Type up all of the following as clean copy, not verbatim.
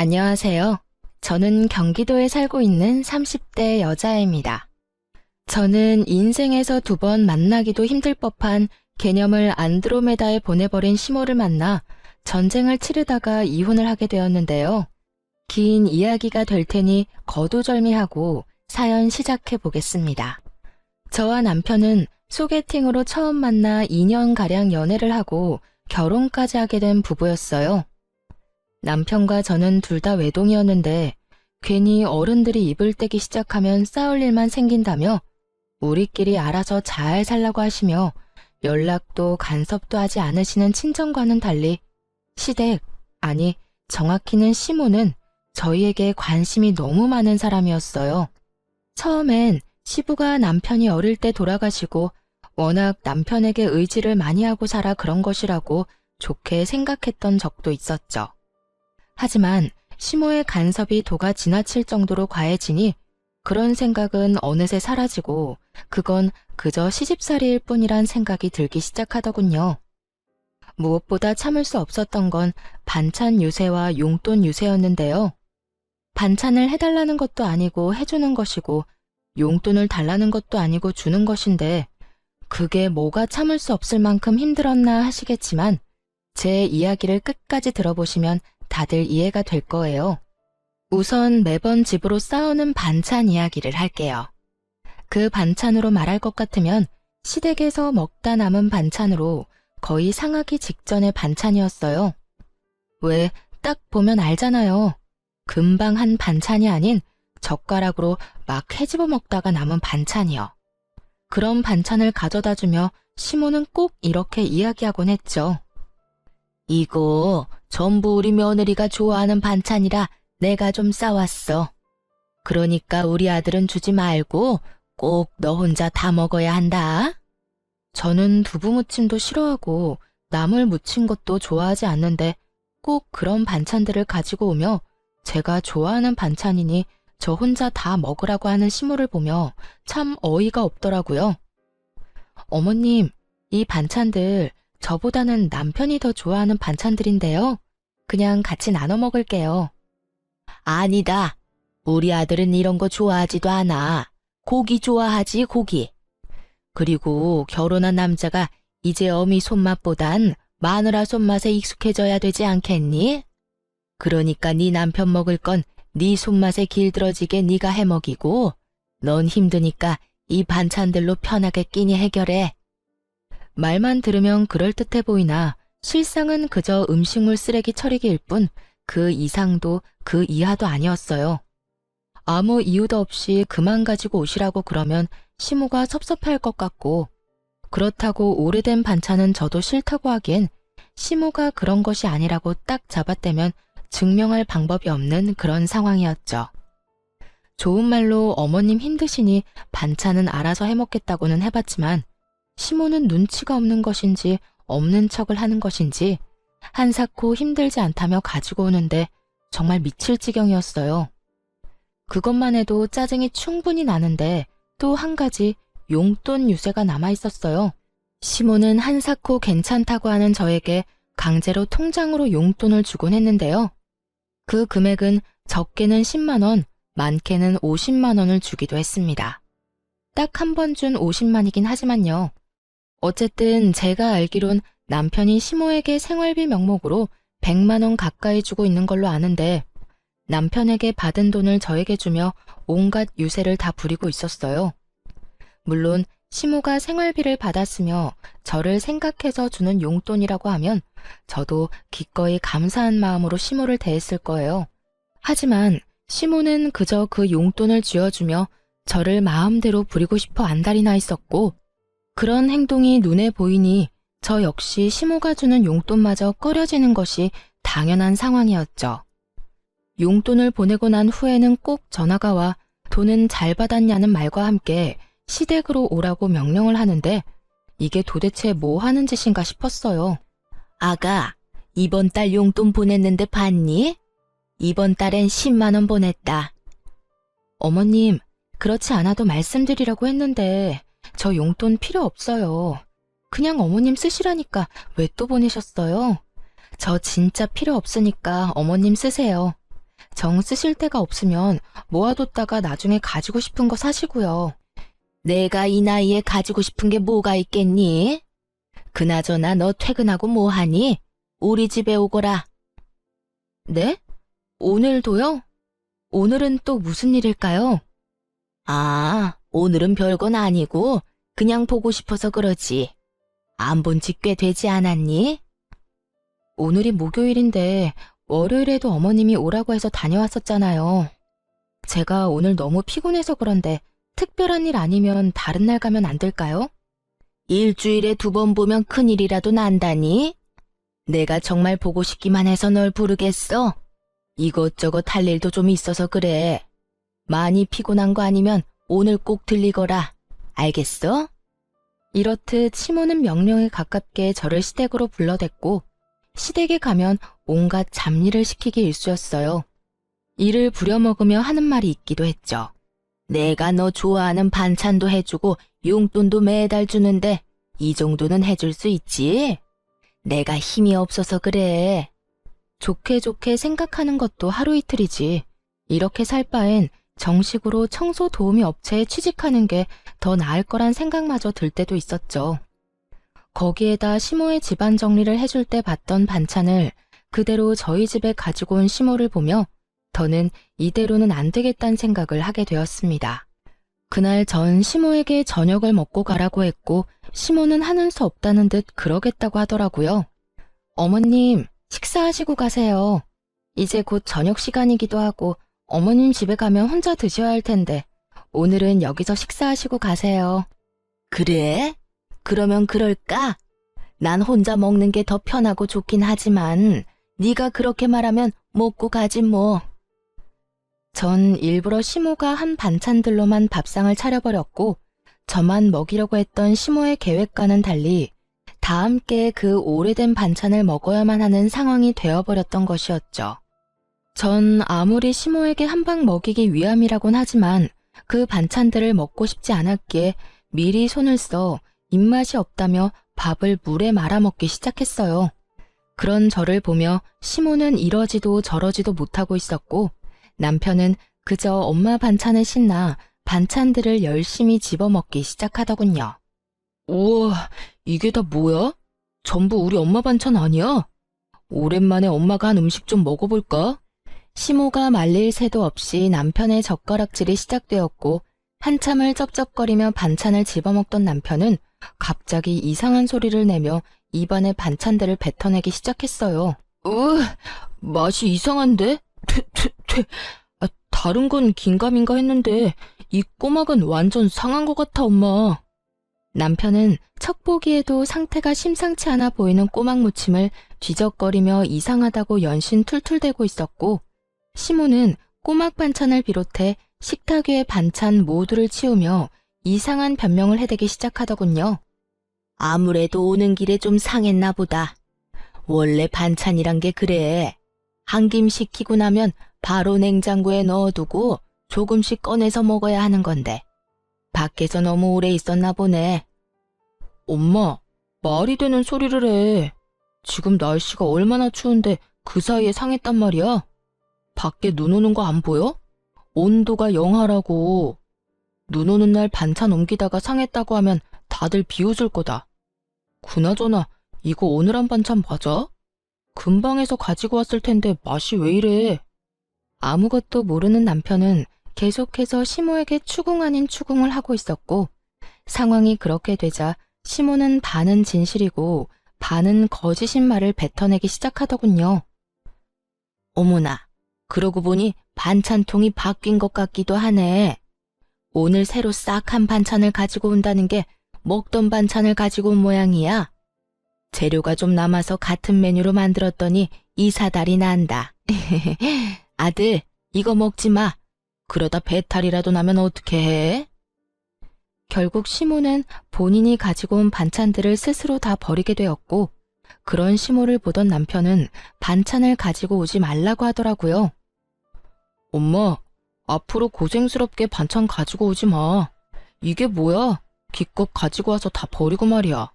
안녕하세요. 저는 경기도에 살고 있는 30대 여자입니다. 저는 인생에서 두 번 만나기도 힘들 법한 개념을 안드로메다에 보내버린 시모를 만나 전쟁을 치르다가 이혼을 하게 되었는데요. 긴 이야기가 될 테니 거두절미하고 사연 시작해 보겠습니다. 저와 남편은 소개팅으로 처음 만나 2년가량 연애를 하고 결혼까지 하게 된 부부였어요. 남편과 저는 둘 다 외동이었는데 괜히 어른들이 입을 떼기 시작하면 싸울 일만 생긴다며 우리끼리 알아서 잘 살라고 하시며 연락도 간섭도 하지 않으시는 친정과는 달리 시댁, 아니 정확히는 시모는 저희에게 관심이 너무 많은 사람이었어요. 처음엔 시부가 남편이 어릴 때 돌아가시고 워낙 남편에게 의지를 많이 하고 살아 그런 것이라고 좋게 생각했던 적도 있었죠. 하지만 시모의 간섭이 도가 지나칠 정도로 과해지니 그런 생각은 어느새 사라지고 그건 그저 시집살이일 뿐이란 생각이 들기 시작하더군요. 무엇보다 참을 수 없었던 건 반찬 유세와 용돈 유세였는데요. 반찬을 해달라는 것도 아니고 해주는 것이고 용돈을 달라는 것도 아니고 주는 것인데 그게 뭐가 참을 수 없을 만큼 힘들었나 하시겠지만 제 이야기를 끝까지 들어보시면 다들 이해가 될 거예요. 우선 매번 집으로 싸우는 반찬 이야기를 할게요. 그 반찬으로 말할 것 같으면 시댁에서 먹다 남은 반찬으로 거의 상하기 직전의 반찬이었어요. 왜 딱 보면 알잖아요. 금방 한 반찬이 아닌 젓가락으로 막 헤집어 먹다가 남은 반찬이요. 그런 반찬을 가져다 주며 시모는 꼭 이렇게 이야기하곤 했죠. 이거 전부 우리 며느리가 좋아하는 반찬이라 내가 좀 싸왔어. 그러니까 우리 아들은 주지 말고 꼭 너 혼자 다 먹어야 한다. 저는 두부무침도 싫어하고 나물 무친 것도 좋아하지 않는데 꼭 그런 반찬들을 가지고 오며 제가 좋아하는 반찬이니 저 혼자 다 먹으라고 하는 시모를 보며 참 어이가 없더라고요. 어머님, 이 반찬들 저보다는 남편이 더 좋아하는 반찬들인데요. 그냥 같이 나눠 먹을게요. 아니다. 우리 아들은 이런 거 좋아하지도 않아. 고기 좋아하지, 고기. 그리고 결혼한 남자가 이제 어미 손맛보단 마누라 손맛에 익숙해져야 되지 않겠니? 그러니까 네 남편 먹을 건 네 손맛에 길들어지게 네가 해먹이고 넌 힘드니까 이 반찬들로 편하게 끼니 해결해. 말만 들으면 그럴듯해 보이나 실상은 그저 음식물 쓰레기 처리기일 뿐 그 이상도 그 이하도 아니었어요. 아무 이유도 없이 그만 가지고 오시라고 그러면 시모가 섭섭해할 것 같고 그렇다고 오래된 반찬은 저도 싫다고 하기엔 시모가 그런 것이 아니라고 딱 잡아떼면 증명할 방법이 없는 그런 상황이었죠. 좋은 말로 어머님 힘드시니 반찬은 알아서 해먹겠다고는 해봤지만 시모는 눈치가 없는 것인지 없는 척을 하는 것인지 한사코 힘들지 않다며 가지고 오는데 정말 미칠 지경이었어요. 그것만 해도 짜증이 충분히 나는데 또 한 가지 용돈 유세가 남아있었어요. 시모는 한사코 괜찮다고 하는 저에게 강제로 통장으로 용돈을 주곤 했는데요. 그 금액은 적게는 10만 원, 많게는 50만 원을 주기도 했습니다. 딱 한 번 준 50만이긴 하지만요. 어쨌든 제가 알기론 남편이 시모에게 생활비 명목으로 100만 원 가까이 주고 있는 걸로 아는데 남편에게 받은 돈을 저에게 주며 온갖 유세를 다 부리고 있었어요. 물론 시모가 생활비를 받았으며 저를 생각해서 주는 용돈이라고 하면 저도 기꺼이 감사한 마음으로 시모를 대했을 거예요. 하지만 시모는 그저 그 용돈을 쥐어주며 저를 마음대로 부리고 싶어 안달이 나 있었고 그런 행동이 눈에 보이니 저 역시 시모가 주는 용돈마저 꺼려지는 것이 당연한 상황이었죠. 용돈을 보내고 난 후에는 꼭 전화가 와 돈은 잘 받았냐는 말과 함께 시댁으로 오라고 명령을 하는데 이게 도대체 뭐 하는 짓인가 싶었어요. 아가, 이번 달 용돈 보냈는데 봤니? 이번 달엔 10만 원 보냈다. 어머님, 그렇지 않아도 말씀드리라고 했는데 저 용돈 필요 없어요. 그냥 어머님 쓰시라니까 왜 또 보내셨어요? 저 진짜 필요 없으니까 어머님 쓰세요. 정 쓰실 데가 없으면 모아뒀다가 나중에 가지고 싶은 거 사시고요. 내가 이 나이에 가지고 싶은 게 뭐가 있겠니? 그나저나 너 퇴근하고 뭐 하니? 우리 집에 오거라. 네? 오늘도요? 오늘은 또 무슨 일일까요? 아, 오늘은 별건 아니고 그냥 보고 싶어서 그러지. 안 본 지 꽤 되지 않았니? 오늘이 목요일인데 월요일에도 어머님이 오라고 해서 다녀왔었잖아요. 제가 오늘 너무 피곤해서 그런데 특별한 일 아니면 다른 날 가면 안 될까요? 일주일에 2번 보면 큰일이라도 난다니? 내가 정말 보고 싶기만 해서 널 부르겠어? 이것저것 할 일도 좀 있어서 그래. 많이 피곤한 거 아니면 오늘 꼭 들리거라. 알겠어? 이렇듯 시모는 명령에 가깝게 저를 시댁으로 불러댔고 시댁에 가면 온갖 잡일을 시키기 일쑤였어요. 이를 부려먹으며 하는 말이 있기도 했죠. 내가 너 좋아하는 반찬도 해주고 용돈도 매달 주는데 이 정도는 해줄 수 있지? 내가 힘이 없어서 그래. 좋게 좋게 생각하는 것도 하루 이틀이지. 이렇게 살 바엔 정식으로 청소 도우미 업체에 취직하는 게 더 나을 거란 생각마저 들 때도 있었죠. 거기에다 시모의 집안 정리를 해줄 때 봤던 반찬을 그대로 저희 집에 가지고 온 시모를 보며 더는 이대로는 안 되겠다는 생각을 하게 되었습니다. 그날 전 시모에게 저녁을 먹고 가라고 했고 시모는 하는 수 없다는 듯 그러겠다고 하더라고요. 어머님, 식사하시고 가세요. 이제 곧 저녁 시간이기도 하고 어머님 집에 가면 혼자 드셔야 할 텐데 오늘은 여기서 식사하시고 가세요. 그래? 그러면 그럴까? 난 혼자 먹는 게 더 편하고 좋긴 하지만 네가 그렇게 말하면 먹고 가지 뭐. 전 일부러 시모가 한 반찬들로만 밥상을 차려버렸고 저만 먹이려고 했던 시모의 계획과는 달리 다 함께 그 오래된 반찬을 먹어야만 하는 상황이 되어버렸던 것이었죠. 전 아무리 시모에게 한 방 먹이기 위함이라곤 하지만 그 반찬들을 먹고 싶지 않았기에 미리 손을 써 입맛이 없다며 밥을 물에 말아 먹기 시작했어요. 그런 저를 보며 시모는 이러지도 저러지도 못하고 있었고 남편은 그저 엄마 반찬에 신나 반찬들을 열심히 집어먹기 시작하더군요. 우와, 이게 다 뭐야? 전부 우리 엄마 반찬 아니야? 오랜만에 엄마가 한 음식 좀 먹어볼까? 시모가 말릴 새도 없이 남편의 젓가락질이 시작되었고 한참을 쩝쩝거리며 반찬을 집어먹던 남편은 갑자기 이상한 소리를 내며 입안에 반찬들을 뱉어내기 시작했어요. 맛이 이상한데? 다른 건 긴가민가 했는데 이 꼬막은 완전 상한 것 같아, 엄마. 남편은 척 보기에도 상태가 심상치 않아 보이는 꼬막 무침을 뒤적거리며 이상하다고 연신 툴툴대고 있었고 시모는 꼬막 반찬을 비롯해 식탁 위의 반찬 모두를 치우며 이상한 변명을 해대기 시작하더군요. 아무래도 오는 길에 좀 상했나 보다. 원래 반찬이란 게 그래. 한 김 식히고 나면 바로 냉장고에 넣어두고 조금씩 꺼내서 먹어야 하는 건데 밖에서 너무 오래 있었나 보네. 엄마, 말이 되는 소리를 해. 지금 날씨가 얼마나 추운데 그 사이에 상했단 말이야? 밖에 눈 오는 거 안 보여? 온도가 영하라고. 눈 오는 날 반찬 옮기다가 상했다고 하면 다들 비웃을 거다. 그나저나 이거 오늘 한 반찬 맞아? 금방에서 가지고 왔을 텐데 맛이 왜 이래? 아무것도 모르는 남편은 계속해서 시모에게 추궁 아닌 추궁을 하고 있었고 상황이 그렇게 되자 시모는 반은 진실이고 반은 거짓인 말을 뱉어내기 시작하더군요. 어머나, 그러고 보니 반찬통이 바뀐 것 같기도 하네. 오늘 새로 싹 한 반찬을 가지고 온다는 게 먹던 반찬을 가지고 온 모양이야. 재료가 좀 남아서 같은 메뉴로 만들었더니 이사달이 난다. 아들, 이거 먹지 마. 그러다 배탈이라도 나면 어떻게 해? 결국 시모는 본인이 가지고 온 반찬들을 스스로 다 버리게 되었고 그런 시모를 보던 남편은 반찬을 가지고 오지 말라고 하더라고요. 엄마, 앞으로 고생스럽게 반찬 가지고 오지 마. 이게 뭐야? 기껏 가지고 와서 다 버리고 말이야.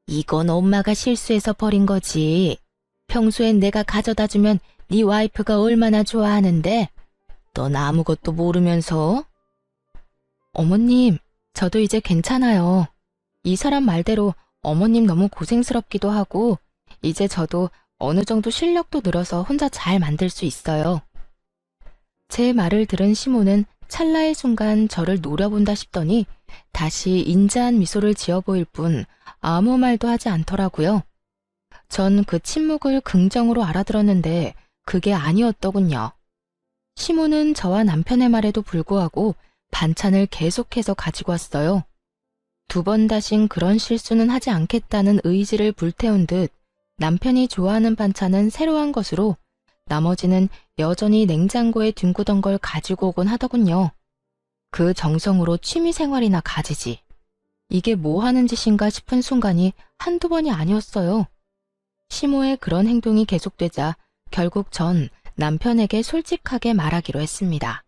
이건 엄마가 실수해서 버린 거지. 평소엔 내가 가져다 주면 네 와이프가 얼마나 좋아하는데 넌 아무것도 모르면서. 어머님, 저도 이제 괜찮아요. 이 사람 말대로 어머님 너무 고생스럽기도 하고 이제 저도 어느 정도 실력도 늘어서 혼자 잘 만들 수 있어요. 제 말을 들은 시모는 찰나의 순간 저를 노려본다 싶더니 다시 인자한 미소를 지어 보일 뿐 아무 말도 하지 않더라고요. 전 그 침묵을 긍정으로 알아들었는데 그게 아니었더군요. 시모는 저와 남편의 말에도 불구하고 반찬을 계속해서 가지고 왔어요. 2번 다신 그런 실수는 하지 않겠다는 의지를 불태운 듯 남편이 좋아하는 반찬은 새로 한 것으로 나머지는 여전히 냉장고에 뒹구던 걸 가지고 오곤 하더군요. 그 정성으로 취미생활이나 가지지. 이게 뭐 하는 짓인가 싶은 순간이 한두 번이 아니었어요. 시모의 그런 행동이 계속되자 결국 전 남편에게 솔직하게 말하기로 했습니다.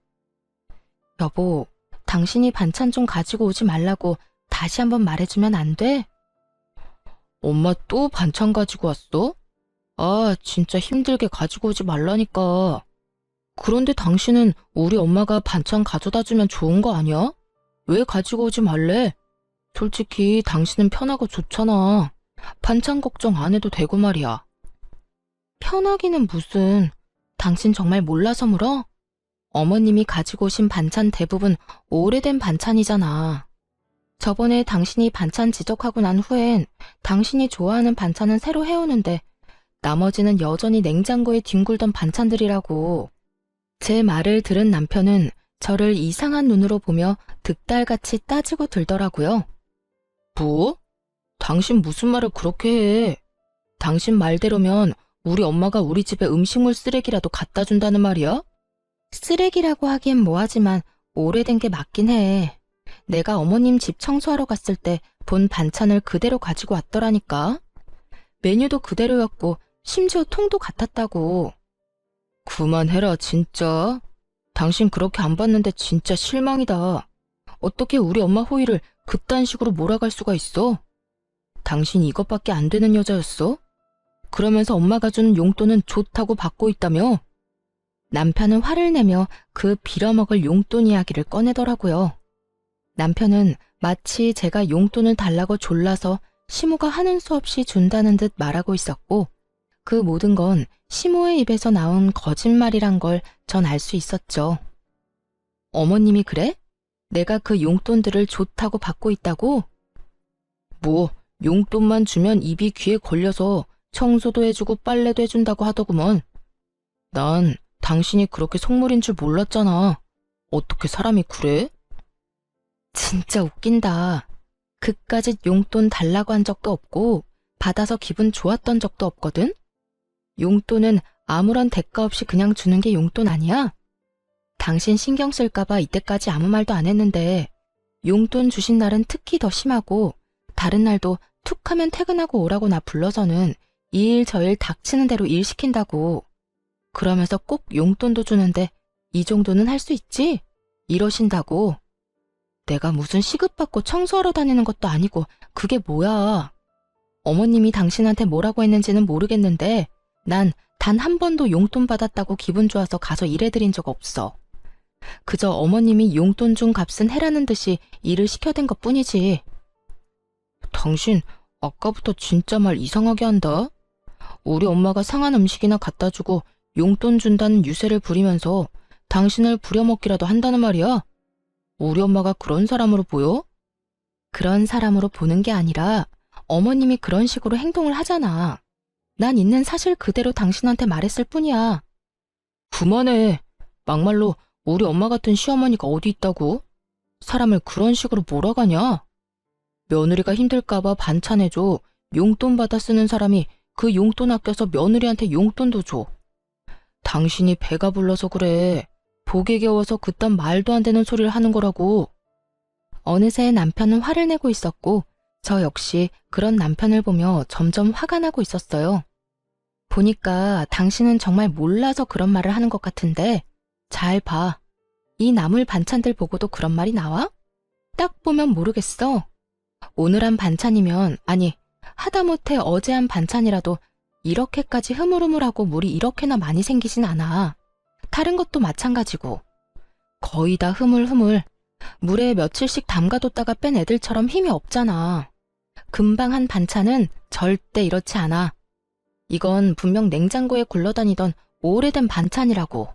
여보, 당신이 반찬 좀 가지고 오지 말라고 다시 한번 말해주면 안 돼? 엄마 또 반찬 가지고 왔어? 아, 진짜 힘들게 가지고 오지 말라니까. 그런데 당신은 우리 엄마가 반찬 가져다 주면 좋은 거 아니야? 왜 가지고 오지 말래? 솔직히 당신은 편하고 좋잖아. 반찬 걱정 안 해도 되고 말이야. 편하기는 무슨. 당신 정말 몰라서 물어? 어머님이 가지고 오신 반찬 대부분 오래된 반찬이잖아. 저번에 당신이 반찬 지적하고 난 후엔 당신이 좋아하는 반찬은 새로 해오는데 나머지는 여전히 냉장고에 뒹굴던 반찬들이라고. 제 말을 들은 남편은 저를 이상한 눈으로 보며 득달같이 따지고 들더라고요. 뭐? 당신 무슨 말을 그렇게 해? 당신 말대로면 우리 엄마가 우리 집에 음식물 쓰레기라도 갖다 준다는 말이야? 쓰레기라고 하기엔 뭐하지만 오래된 게 맞긴 해. 내가 어머님 집 청소하러 갔을 때 본 반찬을 그대로 가지고 왔더라니까. 메뉴도 그대로였고 심지어 통도 같았다고. 그만해라 진짜. 당신 그렇게 안 봤는데 진짜 실망이다. 어떻게 우리 엄마 호의를 그딴 식으로 몰아갈 수가 있어? 당신 이것밖에 안 되는 여자였어? 그러면서 엄마가 주는 용돈은 좋다고 받고 있다며? 남편은 화를 내며 그 빌어먹을 용돈 이야기를 꺼내더라고요. 남편은 마치 제가 용돈을 달라고 졸라서 시모가 하는 수 없이 준다는 듯 말하고 있었고 그 모든 건 시모의 입에서 나온 거짓말이란 걸 전 알 수 있었죠. 어머님이 그래? 내가 그 용돈들을 좋다고 받고 있다고? 뭐 용돈만 주면 입이 귀에 걸려서 청소도 해주고 빨래도 해준다고 하더구먼. 난 당신이 그렇게 속물인 줄 몰랐잖아. 어떻게 사람이 그래? 진짜 웃긴다. 그까짓 용돈 달라고 한 적도 없고 받아서 기분 좋았던 적도 없거든? 용돈은 아무런 대가 없이 그냥 주는 게 용돈 아니야? 당신 신경 쓸까봐 이때까지 아무 말도 안 했는데 용돈 주신 날은 특히 더 심하고 다른 날도 툭 하면 퇴근하고 오라고 나 불러서는 이 일 저 일 닥치는 대로 일 시킨다고. 그러면서 꼭 용돈도 주는데 이 정도는 할 수 있지? 이러신다고. 내가 무슨 시급받고 청소하러 다니는 것도 아니고 그게 뭐야. 어머님이 당신한테 뭐라고 했는지는 모르겠는데 난 단 한 번도 용돈 받았다고 기분 좋아서 가서 일해드린 적 없어. 그저 어머님이 용돈 준 값은 해라는 듯이 일을 시켜댄 것뿐이지. 당신 아까부터 진짜 말 이상하게 한다. 우리 엄마가 상한 음식이나 갖다 주고 용돈 준다는 유세를 부리면서 당신을 부려먹기라도 한다는 말이야. 우리 엄마가 그런 사람으로 보여? 그런 사람으로 보는 게 아니라 어머님이 그런 식으로 행동을 하잖아. 난 있는 사실 그대로 당신한테 말했을 뿐이야. 그만해. 막말로 우리 엄마 같은 시어머니가 어디 있다고? 사람을 그런 식으로 몰아가냐? 며느리가 힘들까봐 반찬해줘. 용돈 받아 쓰는 사람이 그 용돈 아껴서 며느리한테 용돈도 줘. 당신이 배가 불러서 그래. 보기 겨워서 그딴 말도 안 되는 소리를 하는 거라고. 어느새 남편은 화를 내고 있었고 저 역시 그런 남편을 보며 점점 화가 나고 있었어요. 보니까 당신은 정말 몰라서 그런 말을 하는 것 같은데 잘 봐. 이 나물 반찬들 보고도 그런 말이 나와? 딱 보면 모르겠어. 오늘 한 반찬이면 아니 하다못해 어제 한 반찬이라도 이렇게까지 흐물흐물하고 물이 이렇게나 많이 생기진 않아. 다른 것도 마찬가지고. 거의 다 흐물흐물. 물에 며칠씩 담가뒀다가 뺀 애들처럼 힘이 없잖아. 금방 한 반찬은 절대 이렇지 않아. 이건 분명 냉장고에 굴러다니던 오래된 반찬이라고.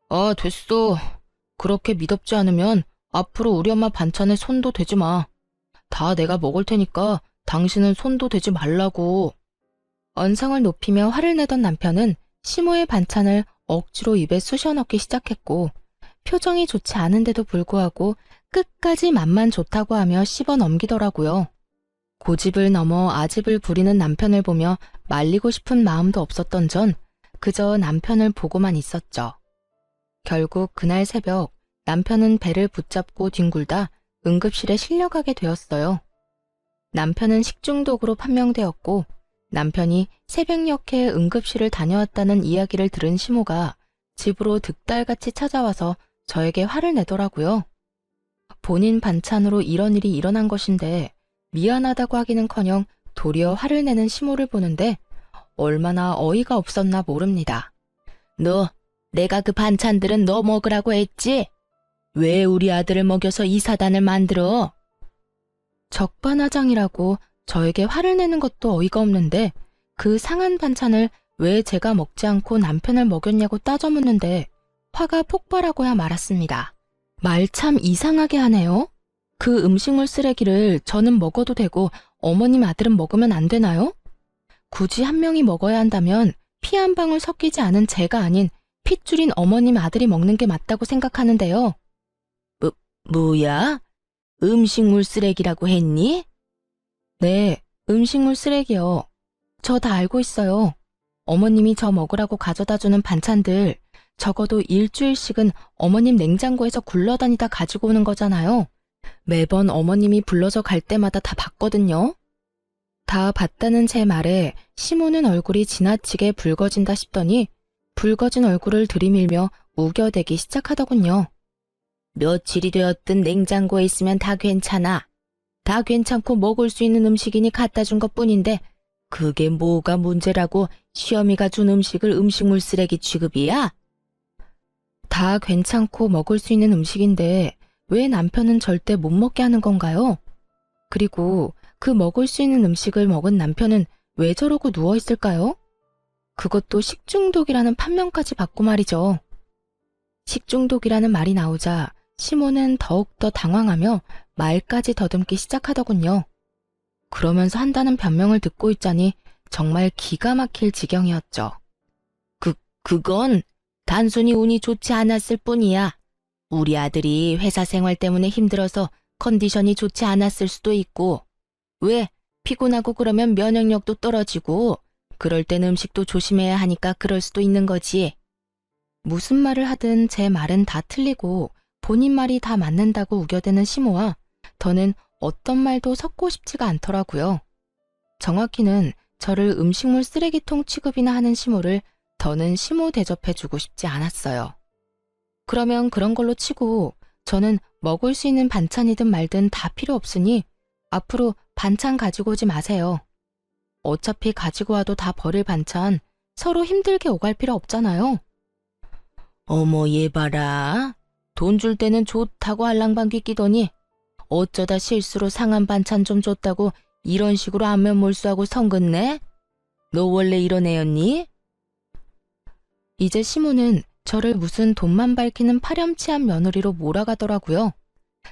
아, 됐어. 그렇게 미덥지 않으면 앞으로 우리 엄마 반찬에 손도 대지 마. 다 내가 먹을 테니까 당신은 손도 대지 말라고. 언성을 높이며 화를 내던 남편은 시모의 반찬을 억지로 입에 쑤셔 넣기 시작했고, 표정이 좋지 않은데도 불구하고 끝까지 맛만 좋다고 하며 씹어 넘기더라고요. 고집을 넘어 아집을 부리는 남편을 보며 말리고 싶은 마음도 없었던 전 그저 남편을 보고만 있었죠. 결국 그날 새벽 남편은 배를 붙잡고 뒹굴다 응급실에 실려가게 되었어요. 남편은 식중독으로 판명되었고 남편이 새벽녘에 응급실을 다녀왔다는 이야기를 들은 시모가 집으로 득달같이 찾아와서 저에게 화를 내더라고요. 본인 반찬으로 이런 일이 일어난 것인데 미안하다고 하기는커녕 도리어 화를 내는 시모를 보는데 얼마나 어이가 없었나 모릅니다. 너, 내가 그 반찬들은 너 먹으라고 했지? 왜 우리 아들을 먹여서 이 사단을 만들어? 적반하장이라고 저에게 화를 내는 것도 어이가 없는데 그 상한 반찬을 왜 제가 먹지 않고 남편을 먹였냐고 따져 묻는데 화가 폭발하고야 말았습니다. 말 참 이상하게 하네요. 그 음식물 쓰레기를 저는 먹어도 되고 어머님 아들은 먹으면 안 되나요? 굳이 한 명이 먹어야 한다면 피 한 방울 섞이지 않은 제가 아닌 핏줄인 어머님 아들이 먹는 게 맞다고 생각하는데요. 뭐야? 음식물 쓰레기라고 했니? 네, 음식물 쓰레기요. 저 다 알고 있어요. 어머님이 저 먹으라고 가져다주는 반찬들 적어도 일주일씩은 어머님 냉장고에서 굴러다니다 가지고 오는 거잖아요. 매번 어머님이 불러서 갈 때마다 다 봤거든요. 다 봤다는 제 말에 시모는 얼굴이 지나치게 붉어진다 싶더니 붉어진 얼굴을 들이밀며 우겨대기 시작하더군요. 며칠이 되었든 냉장고에 있으면 다 괜찮아. 다 괜찮고 먹을 수 있는 음식이니 갖다 준 것뿐인데 그게 뭐가 문제라고 시어미가 준 음식을 음식물 쓰레기 취급이야? 다 괜찮고 먹을 수 있는 음식인데 왜 남편은 절대 못 먹게 하는 건가요? 그리고 그 먹을 수 있는 음식을 먹은 남편은 왜 저러고 누워있을까요? 그것도 식중독이라는 판명까지 받고 말이죠. 식중독이라는 말이 나오자 시모는 더욱더 당황하며 말까지 더듬기 시작하더군요. 그러면서 한다는 변명을 듣고 있자니 정말 기가 막힐 지경이었죠. 그건 단순히 운이 좋지 않았을 뿐이야. 우리 아들이 회사 생활 때문에 힘들어서 컨디션이 좋지 않았을 수도 있고, 왜? 피곤하고 그러면 면역력도 떨어지고, 그럴 땐 음식도 조심해야 하니까 그럴 수도 있는 거지. 무슨 말을 하든 제 말은 다 틀리고 본인 말이 다 맞는다고 우겨대는 시모와 더는 어떤 말도 섞고 싶지가 않더라고요. 정확히는 저를 음식물 쓰레기통 취급이나 하는 시모를 더는 시모 대접해주고 싶지 않았어요. 그러면 그런 걸로 치고 저는 먹을 수 있는 반찬이든 말든 다 필요 없으니 앞으로 반찬 가지고 오지 마세요. 어차피 가지고 와도 다 버릴 반찬 서로 힘들게 오갈 필요 없잖아요. 어머 얘 봐라. 돈 줄 때는 좋다고 알랑방귀 끼더니 어쩌다 실수로 상한 반찬 좀 줬다고 이런 식으로 안면몰수하고 성긋네? 너 원래 이런 애였니? 이제 시모는 저를 무슨 돈만 밝히는 파렴치한 며느리로 몰아가더라고요.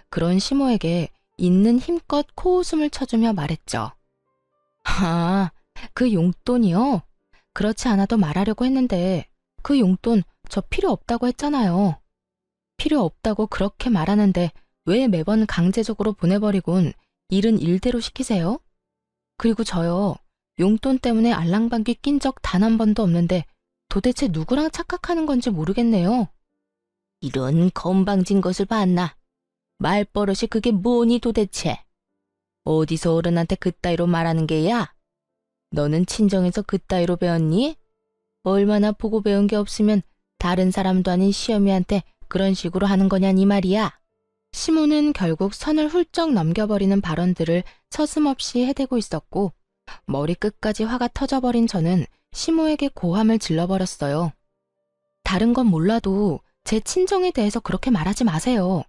그런 시모에게 있는 힘껏 코웃음을 쳐주며 말했죠. 아, 그 용돈이요? 그렇지 않아도 말하려고 했는데 그 용돈 저 필요 없다고 했잖아요. 필요 없다고 그렇게 말하는데 왜 매번 강제적으로 보내버리곤 일은 일대로 시키세요? 그리고 저요, 용돈 때문에 알랑방귀 낀 적 단 한 번도 없는데 도대체 누구랑 착각하는 건지 모르겠네요. 이런 건방진 것을 봤나? 말버릇이 그게 뭐니 도대체? 어디서 어른한테 그따위로 말하는 게야? 너는 친정에서 그따위로 배웠니? 얼마나 보고 배운 게 없으면 다른 사람도 아닌 시어미한테 그런 식으로 하는 거냐니 말이야. 시모는 결국 선을 훌쩍 넘겨버리는 발언들을 서슴없이 해대고 있었고 머리끝까지 화가 터져버린 저는 시모에게 고함을 질러버렸어요. 다른 건 몰라도 제 친정에 대해서 그렇게 말하지 마세요.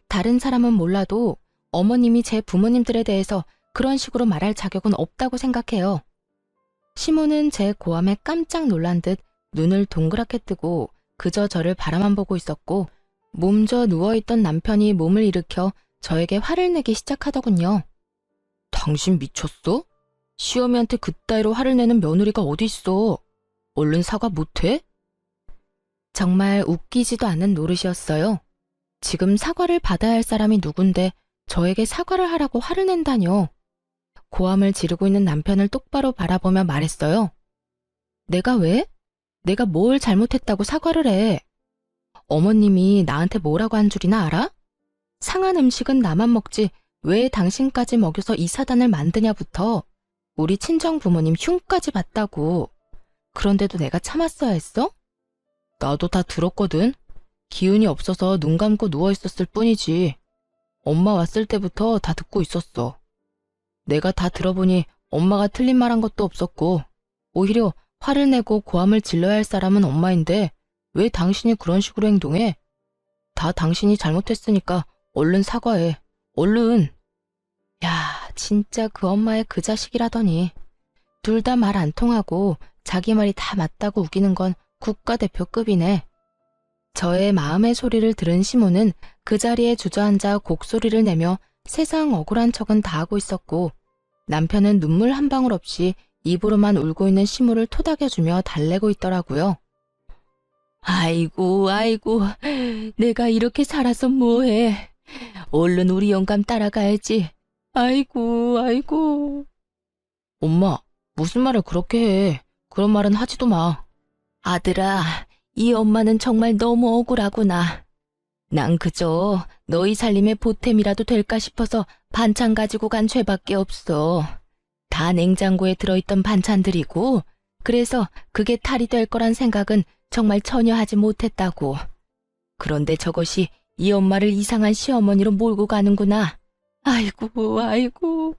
다른 사람은 몰라도 어머님이 제 부모님들에 대해서 그런 식으로 말할 자격은 없다고 생각해요. 시모는 제 고함에 깜짝 놀란 듯 눈을 동그랗게 뜨고 그저 저를 바라만 보고 있었고, 몸져 누워있던 남편이 몸을 일으켜 저에게 화를 내기 시작하더군요. 당신 미쳤어? 시어미한테 그따위로 화를 내는 며느리가 어디 있어? 얼른 사과 못해? 정말 웃기지도 않는 노릇이었어요. 지금 사과를 받아야 할 사람이 누군데 저에게 사과를 하라고 화를 낸다뇨. 고함을 지르고 있는 남편을 똑바로 바라보며 말했어요. 내가 왜? 내가 뭘 잘못했다고 사과를 해? 어머님이 나한테 뭐라고 한 줄이나 알아? 상한 음식은 나만 먹지 왜 당신까지 먹여서 이 사단을 만드냐부터 우리 친정 부모님 흉까지 봤다고. 그런데도 내가 참았어야 했어? 나도 다 들었거든. 기운이 없어서 눈 감고 누워있었을 뿐이지. 엄마 왔을 때부터 다 듣고 있었어. 내가 다 들어보니 엄마가 틀린 말 한 것도 없었고, 오히려 화를 내고 고함을 질러야 할 사람은 엄마인데 왜 당신이 그런 식으로 행동해? 다 당신이 잘못했으니까 얼른 사과해. 얼른. 야, 진짜 그 엄마의 그 자식이라더니. 둘 다 말 안 통하고 자기 말이 다 맞다고 우기는 건 국가대표급이네. 저의 마음의 소리를 들은 시모는 그 자리에 주저앉아 곡소리를 내며 세상 억울한 척은 다 하고 있었고, 남편은 눈물 한 방울 없이 입으로만 울고 있는 시모를 토닥여주며 달래고 있더라고요. 아이고, 아이고, 내가 이렇게 살아서 뭐해. 얼른 우리 영감 따라가야지. 아이고, 아이고. 엄마, 무슨 말을 그렇게 해. 그런 말은 하지도 마. 아들아, 이 엄마는 정말 너무 억울하구나. 난 그저 너희 살림의 보탬이라도 될까 싶어서 반찬 가지고 간 죄밖에 없어. 다 냉장고에 들어있던 반찬들이고, 그래서 그게 탈이 될 거란 생각은 정말 전혀 하지 못했다고. 그런데 저것이 이 엄마를 이상한 시어머니로 몰고 가는구나. 아이고, 아이고.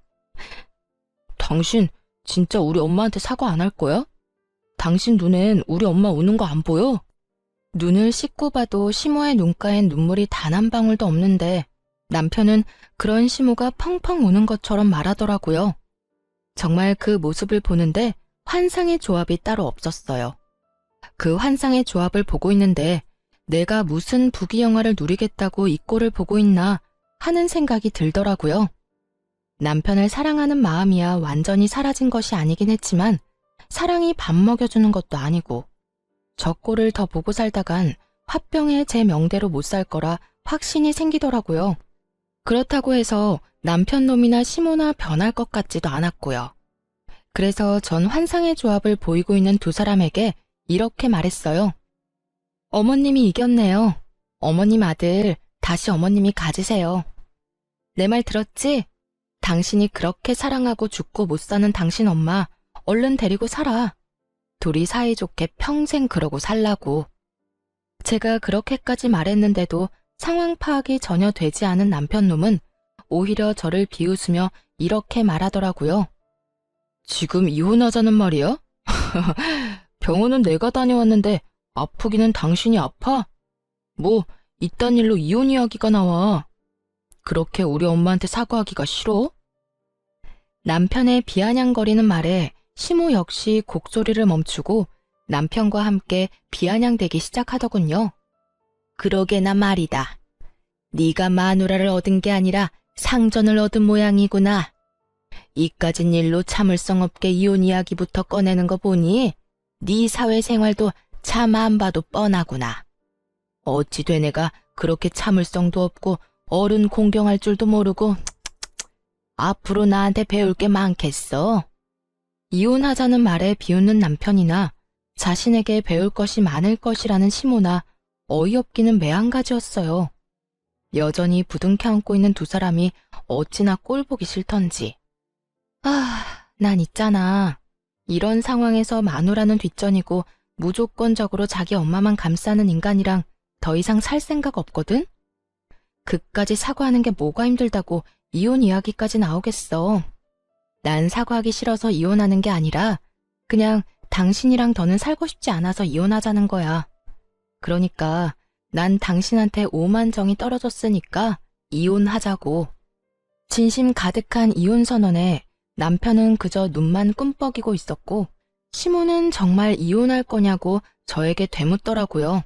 당신 진짜 우리 엄마한테 사과 안 할 거야? 당신 눈엔 우리 엄마 우는 거 안 보여? 눈을 씻고 봐도 시모의 눈가엔 눈물이 단 한 방울도 없는데 남편은 그런 시모가 펑펑 우는 것처럼 말하더라고요. 정말 그 모습을 보는데 환상의 조합이 따로 없었어요. 그 환상의 조합을 보고 있는데 내가 무슨 부귀영화를 누리겠다고 이 꼴을 보고 있나 하는 생각이 들더라고요. 남편을 사랑하는 마음이야 완전히 사라진 것이 아니긴 했지만 사랑이 밥 먹여주는 것도 아니고 저 꼴을 더 보고 살다간 화병에 제 명대로 못 살 거라 확신이 생기더라고요. 그렇다고 해서 남편 놈이나 시모나 변할 것 같지도 않았고요. 그래서 전 환상의 조합을 보이고 있는 두 사람에게 이렇게 말했어요. 어머님이 이겼네요. 어머님 아들, 다시 어머님이 가지세요. 내 말 들었지? 당신이 그렇게 사랑하고 죽고 못 사는 당신 엄마, 얼른 데리고 살아. 둘이 사이좋게 평생 그러고 살라고. 제가 그렇게까지 말했는데도 상황 파악이 전혀 되지 않은 남편놈은 오히려 저를 비웃으며 이렇게 말하더라고요. 지금 이혼하자는 말이야? 병원은 내가 다녀왔는데 아프기는 당신이 아파? 뭐 이딴 일로 이혼 이야기가 나와. 그렇게 우리 엄마한테 사과하기가 싫어? 남편의 비아냥거리는 말에 시모 역시 곡소리를 멈추고 남편과 함께 비아냥대기 시작하더군요. 그러게나 말이다. 네가 마누라를 얻은 게 아니라 상전을 얻은 모양이구나. 이까진 일로 참을성 없게 이혼 이야기부터 꺼내는 거 보니 네 사회생활도 참 안 봐도 뻔하구나. 어찌 돼 내가 그렇게 참을성도 없고 어른 공경할 줄도 모르고. 앞으로 나한테 배울 게 많겠어. 이혼하자는 말에 비웃는 남편이나 자신에게 배울 것이 많을 것이라는 시모나 어이없기는 매한가지였어요. 여전히 부둥켜 안고 있는 두 사람이 어찌나 꼴보기 싫던지. 난 있잖아. 이런 상황에서 마누라는 뒷전이고 무조건적으로 자기 엄마만 감싸는 인간이랑 더 이상 살 생각 없거든? 그까지 사과하는 게 뭐가 힘들다고 이혼 이야기까지 나오겠어. 난 사과하기 싫어서 이혼하는 게 아니라 그냥 당신이랑 더는 살고 싶지 않아서 이혼하자는 거야. 그러니까 난 당신한테 오만 정이 떨어졌으니까 이혼하자고. 진심 가득한 이혼 선언에 남편은 그저 눈만 꿈뻑이고 있었고 시모는 정말 이혼할 거냐고 저에게 되묻더라고요.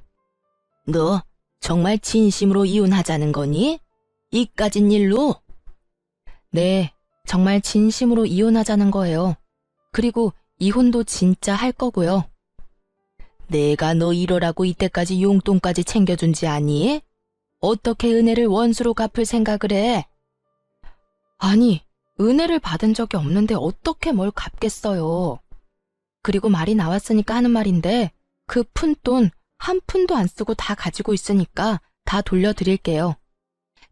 너 정말 진심으로 이혼하자는 거니? 이까진 일로? 네, 정말 진심으로 이혼하자는 거예요. 그리고 이혼도 진짜 할 거고요. 내가 너 이러라고 이때까지 용돈까지 챙겨준지 아니? 어떻게 은혜를 원수로 갚을 생각을 해? 아니, 은혜를 받은 적이 없는데 어떻게 뭘 갚겠어요. 그리고 말이 나왔으니까 하는 말인데 그 푼돈 한 푼도 안 쓰고 다 가지고 있으니까 다 돌려드릴게요.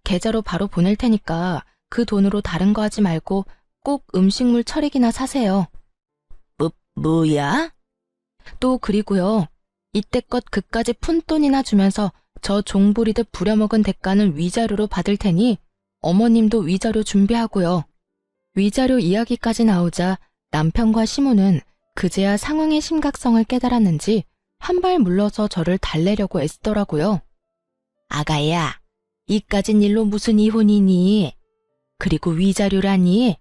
계좌로 바로 보낼 테니까 그 돈으로 다른 거 하지 말고 꼭 음식물 처리기나 사세요. 뭐야? 또 그리고요. 이때껏 그까지 푼돈이나 주면서 저 종부리듯 부려먹은 대가는 위자료로 받을 테니 어머님도 위자료 준비하고요. 위자료 이야기까지 나오자 남편과 시모는 그제야 상황의 심각성을 깨달았는지 한 발 물러서 저를 달래려고 애쓰더라고요. 아가야, 이까진 일로 무슨 이혼이니? 그리고 위자료라니?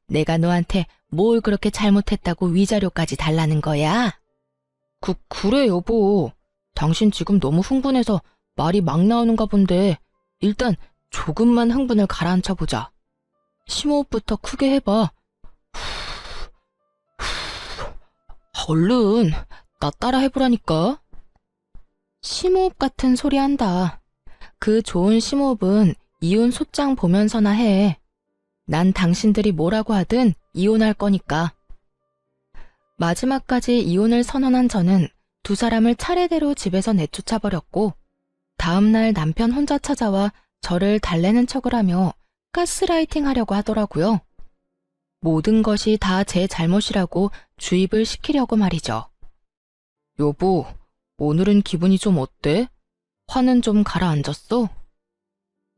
내가 너한테 뭘 그렇게 잘못했다고 위자료까지 달라는 거야? 그래 여보. 당신 지금 너무 흥분해서 말이 막 나오는가 본데 일단 조금만 흥분을 가라앉혀보자. 심호흡부터 크게 해봐. 얼른 나 따라 해보라니까. 심호흡 같은 소리 한다. 그 좋은 심호흡은 이혼 소장 보면서나 해. 난 당신들이 뭐라고 하든 이혼할 거니까. 마지막까지 이혼을 선언한 저는 두 사람을 차례대로 집에서 내쫓아버렸고 다음날 남편 혼자 찾아와 저를 달래는 척을 하며 가스라이팅 하려고 하더라고요. 모든 것이 다 제 잘못이라고 주입을 시키려고 말이죠. 여보, 오늘은 기분이 좀 어때? 화는 좀 가라앉았어?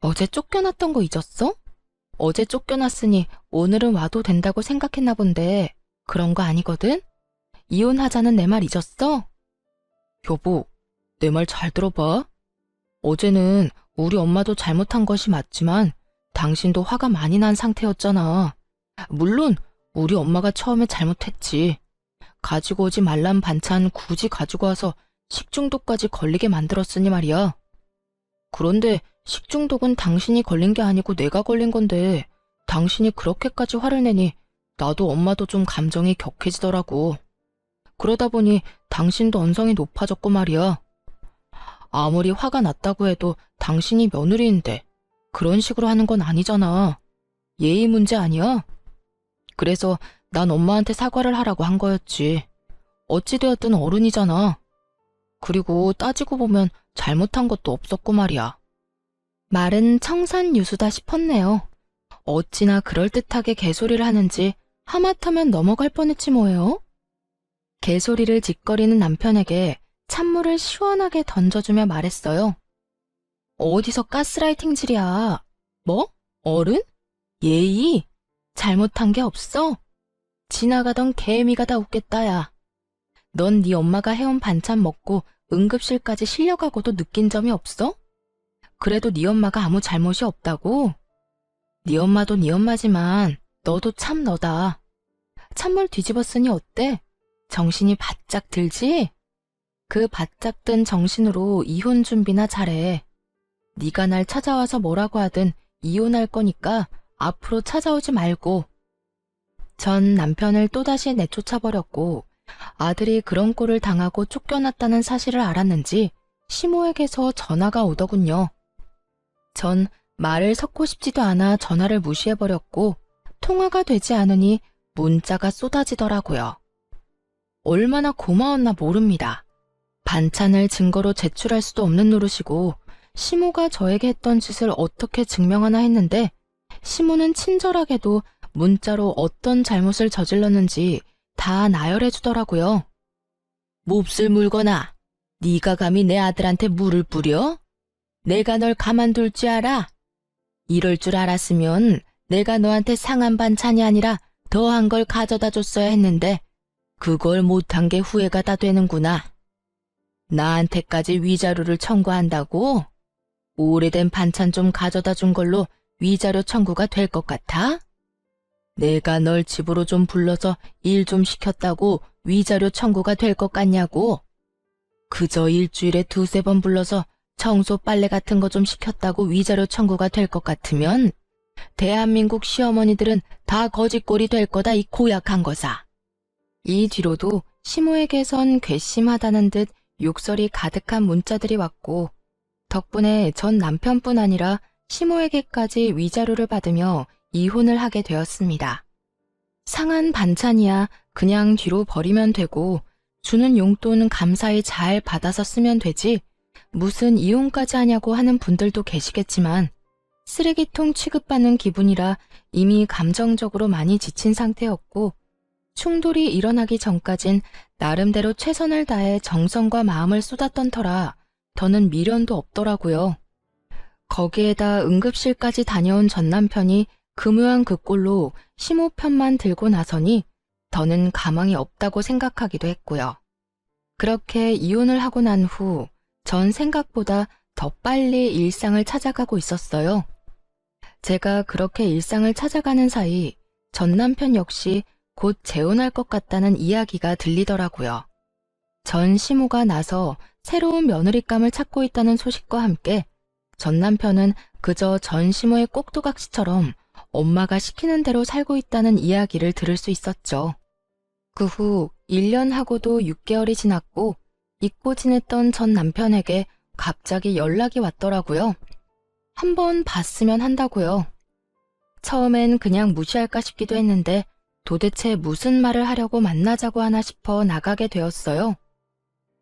어제 쫓겨났던 거 잊었어? 어제 쫓겨났으니 오늘은 와도 된다고 생각했나 본데 그런 거 아니거든? 이혼하자는 내 말 잊었어? 여보, 내 말 잘 들어봐. 어제는 우리 엄마도 잘못한 것이 맞지만 당신도 화가 많이 난 상태였잖아. 물론 우리 엄마가 처음에 잘못했지. 가지고 오지 말란 반찬 굳이 가지고 와서 식중독까지 걸리게 만들었으니 말이야. 그런데 식중독은 당신이 걸린 게 아니고 내가 걸린 건데 당신이 그렇게까지 화를 내니 나도 엄마도 좀 감정이 격해지더라고. 그러다 보니 당신도 언성이 높아졌고 말이야. 아무리 화가 났다고 해도 당신이 며느리인데 그런 식으로 하는 건 아니잖아. 예의 문제 아니야? 그래서 난 엄마한테 사과를 하라고 한 거였지. 어찌되었든 어른이잖아. 그리고 따지고 보면 잘못한 것도 없었고 말이야. 말은 청산유수다 싶었네요. 어찌나 그럴듯하게 개소리를 하는지 하마터면 넘어갈 뻔했지 뭐예요. 개소리를 짓거리는 남편에게 찬물을 시원하게 던져주며 말했어요. 어디서 가스라이팅질이야. 뭐? 어른? 예의? 잘못한 게 없어? 지나가던 개미가 다 웃겠다 야. 넌 네 엄마가 해온 반찬 먹고 응급실까지 실려가고도 느낀 점이 없어? 그래도 네 엄마가 아무 잘못이 없다고? 네 엄마도 네 엄마지만 너도 참 너다. 찬물 뒤집었으니 어때? 정신이 바짝 들지? 그 바짝 든 정신으로 이혼 준비나 잘해. 네가 날 찾아와서 뭐라고 하든 이혼할 거니까 앞으로 찾아오지 말고. 전 남편을 또다시 내쫓아버렸고 아들이 그런 꼴을 당하고 쫓겨났다는 사실을 알았는지 시모에게서 전화가 오더군요. 전 말을 섞고 싶지도 않아 전화를 무시해버렸고 통화가 되지 않으니 문자가 쏟아지더라고요. 얼마나 고마웠나 모릅니다. 반찬을 증거로 제출할 수도 없는 노릇이고 시모가 저에게 했던 짓을 어떻게 증명하나 했는데 시모는 친절하게도 문자로 어떤 잘못을 저질렀는지 다 나열해 주더라고요. 몹쓸 물거나 네가 감히 내 아들한테 물을 뿌려? 내가 널 가만둘 줄 알아? 이럴 줄 알았으면 내가 너한테 상한 반찬이 아니라 더한 걸 가져다 줬어야 했는데 그걸 못한 게 후회가 다 되는구나. 나한테까지 위자료를 청구한다고? 오래된 반찬 좀 가져다 준 걸로 위자료 청구가 될 것 같아? 내가 널 집으로 좀 불러서 일 좀 시켰다고 위자료 청구가 될 것 같냐고? 그저 일주일에 두세 번 불러서 청소 빨래 같은 거 좀 시켰다고 위자료 청구가 될 것 같으면 대한민국 시어머니들은 다 거짓골이 될 거다, 이 고약한 거사. 이 뒤로도 시모에게선 괘씸하다는 듯 욕설이 가득한 문자들이 왔고, 덕분에 전 남편뿐 아니라 시모에게까지 위자료를 받으며 이혼을 하게 되었습니다. 상한 반찬이야 그냥 뒤로 버리면 되고 주는 용돈 감사히 잘 받아서 쓰면 되지 무슨 이혼까지 하냐고 하는 분들도 계시겠지만 쓰레기통 취급받는 기분이라 이미 감정적으로 많이 지친 상태였고 충돌이 일어나기 전까진 나름대로 최선을 다해 정성과 마음을 쏟았던 터라 더는 미련도 없더라고요. 거기에다 응급실까지 다녀온 전 남편이 금요한 그 꼴로 시모 편만 들고 나서니 더는 가망이 없다고 생각하기도 했고요. 그렇게 이혼을 하고 난 후 전 생각보다 더 빨리 일상을 찾아가고 있었어요. 제가 그렇게 일상을 찾아가는 사이 전 남편 역시 곧 재혼할 것 같다는 이야기가 들리더라고요. 전 시모가 나서 새로운 며느리감을 찾고 있다는 소식과 함께 전 남편은 그저 전 시모의 꼭두각시처럼 엄마가 시키는 대로 살고 있다는 이야기를 들을 수 있었죠. 그 후 1년하고도 6개월이 지났고 잊고 지냈던 전 남편에게 갑자기 연락이 왔더라고요. 한번 봤으면 한다고요. 처음엔 그냥 무시할까 싶기도 했는데 도대체 무슨 말을 하려고 만나자고 하나 싶어 나가게 되었어요.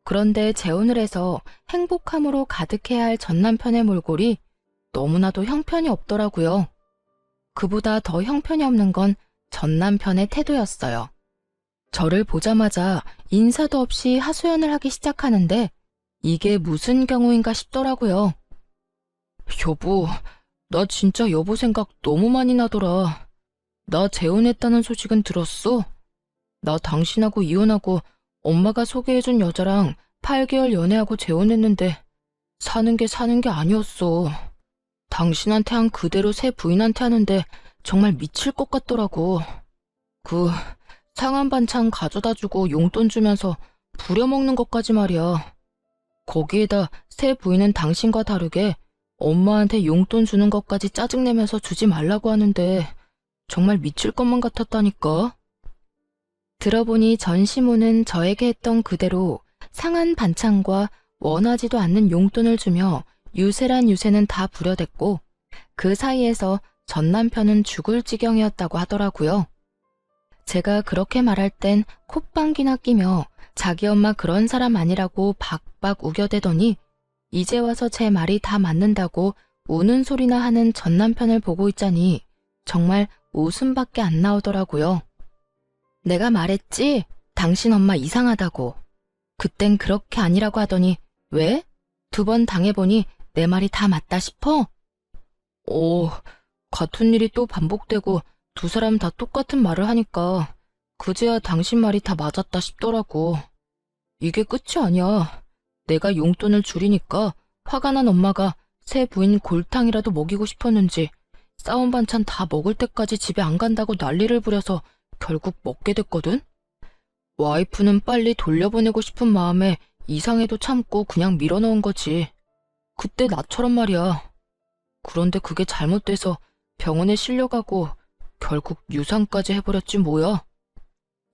그런데 재혼을 해서 행복함으로 가득해야 할 전 남편의 몰골이 너무나도 형편이 없더라고요. 그보다 더 형편이 없는 건 전 남편의 태도였어요. 저를 보자마자 인사도 없이 하소연을 하기 시작하는데 이게 무슨 경우인가 싶더라고요. 여보, 나 진짜 여보 생각 너무 많이 나더라. 나 재혼했다는 소식은 들었어? 나 당신하고 이혼하고 엄마가 소개해준 여자랑 8개월 연애하고 재혼했는데 사는 게 아니었어. 당신한테 한 그대로 새 부인한테 하는데 정말 미칠 것 같더라고. 그 상한 반찬 가져다 주고 용돈 주면서 부려먹는 것까지 말이야. 거기에다 새 부인은 당신과 다르게 엄마한테 용돈 주는 것까지 짜증내면서 주지 말라고 하는데 정말 미칠 것만 같았다니까. 들어보니 전 시모는 저에게 했던 그대로 상한 반찬과 원하지도 않는 용돈을 주며 유세란 유세는 다 부려댔고 그 사이에서 전 남편은 죽을 지경이었다고 하더라고요. 제가 그렇게 말할 땐 콧방귀나 끼며 자기 엄마 그런 사람 아니라고 박박 우겨대더니 이제 와서 제 말이 다 맞는다고 우는 소리나 하는 전 남편을 보고 있자니 정말 웃음밖에 안 나오더라고요. 내가 말했지? 당신 엄마 이상하다고. 그땐 그렇게 아니라고 하더니 왜? 2번 당해보니 내 말이 다 맞다 싶어? 같은 일이 또 반복되고 2사람 다 똑같은 말을 하니까 그제야 당신 말이 다 맞았다 싶더라고. 이게 끝이 아니야. 내가 용돈을 줄이니까 화가 난 엄마가 새 부인 골탕이라도 먹이고 싶었는지 싸운 반찬 다 먹을 때까지 집에 안 간다고 난리를 부려서 결국 먹게 됐거든? 와이프는 빨리 돌려보내고 싶은 마음에 이상해도 참고 그냥 밀어넣은 거지. 그때 나처럼 말이야. 그런데 그게 잘못돼서 병원에 실려가고 결국 유산까지 해버렸지 뭐야.